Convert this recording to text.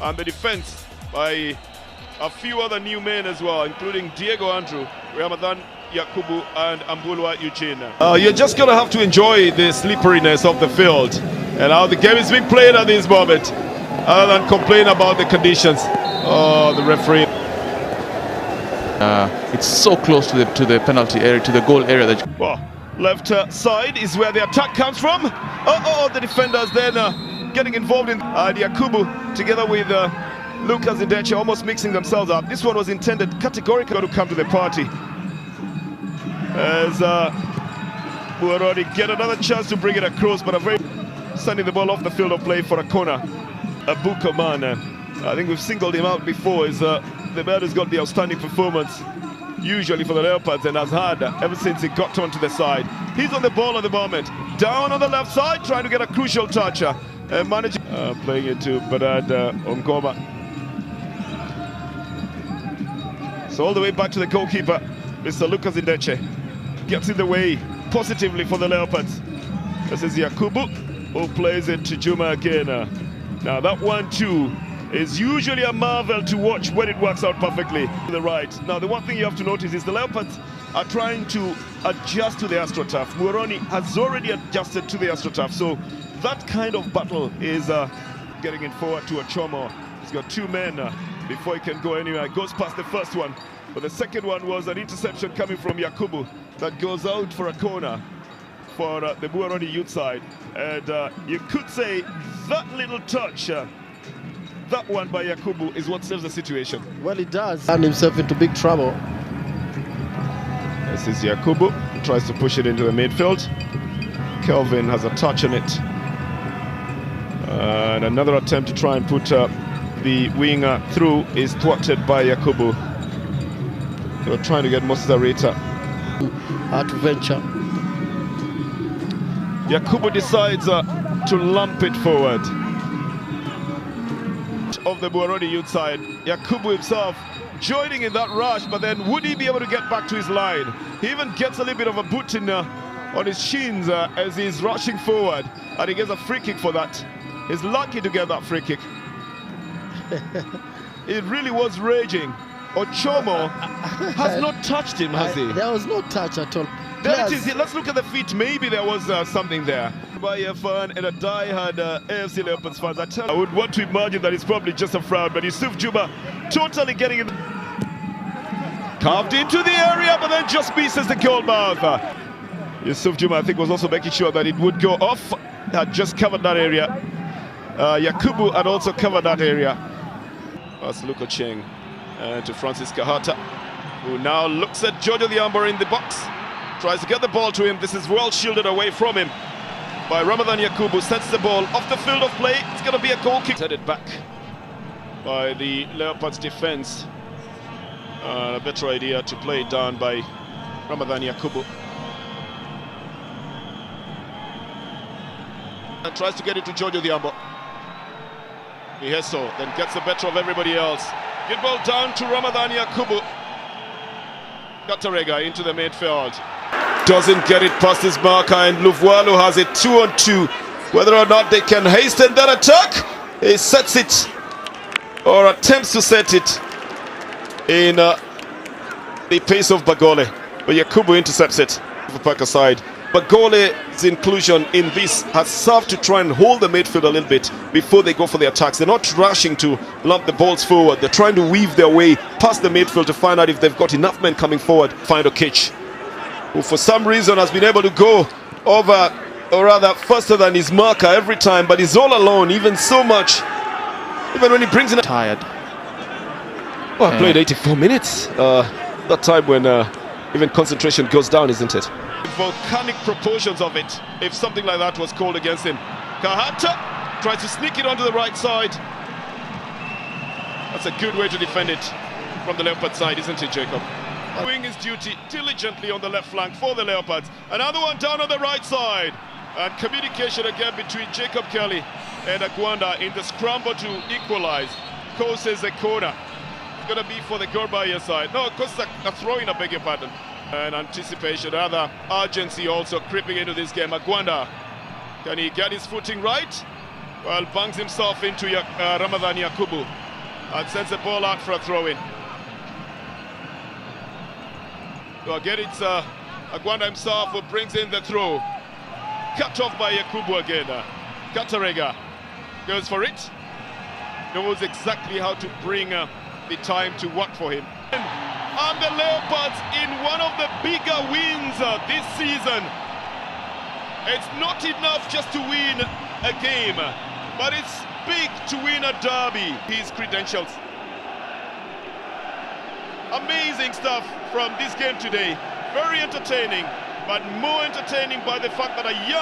and the defense by a few other new men as well, including Diego Andrew, Ramathan, Yakubu and Ambulwa Eugene. You're just going to have to enjoy the slipperiness of the field and how the game is being played at this moment, other than complain about the conditions. Oh, the referee. It's so close to the penalty area, to the goal area. That well, left side is where the attack comes from. The defenders then getting involved in Yakubu together with Lucas Ndeche almost mixing themselves up. This one was intended categorically to come to the party. As Buaroni get another chance to bring it across, but sending the ball off the field of play for a corner. Abuka man, I think we've singled him out before. Is the man who's got the outstanding performance usually for the Leopards and has had ever since he got onto the side. He's on the ball at the moment, down on the left side, trying to get a crucial touch. Managing playing it to Bernard Ongoma. So all the way back to the goalkeeper, Mr. Lucas Ndeche. Gets in the way positively for the Leopards. This is Yakubu, who plays it to Juma again. Now that 1-2 is usually a marvel to watch when it works out perfectly to the right. Now the one thing you have to notice is the Leopards are trying to adjust to the AstroTurf. Buaroni has already adjusted to the AstroTurf, so that kind of battle is getting it forward to Ochomo. He's got two men before he can go anywhere. He goes past the first one, but the second one was an interception coming from Yakubu that goes out for a corner for the Buaroni youth side. And you could say that little touch, that one by Yakubu, is what saves the situation. Well, it does. Found himself into big trouble. This is Yakubu, who tries to push it into the midfield. Kelvin has a touch on it. And another attempt to try and put the winger through is thwarted by Yakubu. They were trying to get Moses Arita to venture. Yakubu decides to lump it forward. Of the Buaroni youth side, Yakubu himself joining in that rush, but then would he be able to get back to his line? He even gets a little bit of a boot in on his shins as he's rushing forward, and he gets a free kick for that. He's lucky to get that free kick. It really was raging. Ochomo has not touched him, has he? There was no touch at all. There it is. Let's look at the feet. Maybe there was something there. By a fan and a die-hard AFC Leopards fans. I would want to imagine that it's probably just a fraud, but Yusuf Juba totally getting it. Carved into the area, but then just misses the goal mouth. Yusuf Juba, I think, was also making sure that it would go off. Had just covered that area. Yakubu had also covered that area. That's Luko Cheng to Francis Kahata, who now looks at Jojo Diambo in the box. Tries to get the ball to him. This is well shielded away from him by Ramathan Yakubu. Sets the ball off the field of play. It's going to be a goal kick. Headed back by the Leopards defense. A better idea to play it down by Ramathan Yakubu. And tries to get it to Jojo Diambo. Miheso then gets the better of everybody else. Good ball down to Ramathan Yakubu. Katarega into the midfield. Doesn't get it past his marker, and Luvwalu has it 2-on-2. Whether or not they can hasten that attack, he sets it, or attempts to set it, in the pace of Bagole. But Yakubu intercepts it for Parker side. Bagole's inclusion in this has served to try and hold the midfield a little bit before they go for the attacks. They're not rushing to lump the balls forward. They're trying to weave their way past the midfield to find out if they've got enough men coming forward. Find Okich, who for some reason has been able to go over, or rather faster than his marker every time, but he's all alone, even so much, even when he brings in a tired. Well, played 84 minutes. That time when even concentration goes down, isn't it? Volcanic proportions of it, if something like that was called against him. Kahata tries to sneak it onto the right side. That's a good way to defend it from the Leopard side, isn't it, Jacob? Doing his duty diligently on the left flank for the Leopards. Another one down on the right side. And communication again between Jacob Kelly and Agwanda in the scramble to equalize. Causes a corner. It's going to be for the Gorbaya side. No, of course, a throw-in, I beg your pardon. And anticipation, rather urgency also creeping into this game. Agwanda, can he get his footing right? Well, bungs himself into Ramathan Yakubu and sends the ball out for a throw-in. So again, it's Uganda himself who brings in the throw. Cut off by Yakubu again. Katarega goes for it. Knows exactly how to bring the time to work for him. And the Leopards in one of the bigger wins this season. It's not enough just to win a game, but it's big to win a derby. His credentials. Amazing stuff from this game today. Very entertaining, but more entertaining by the fact that a young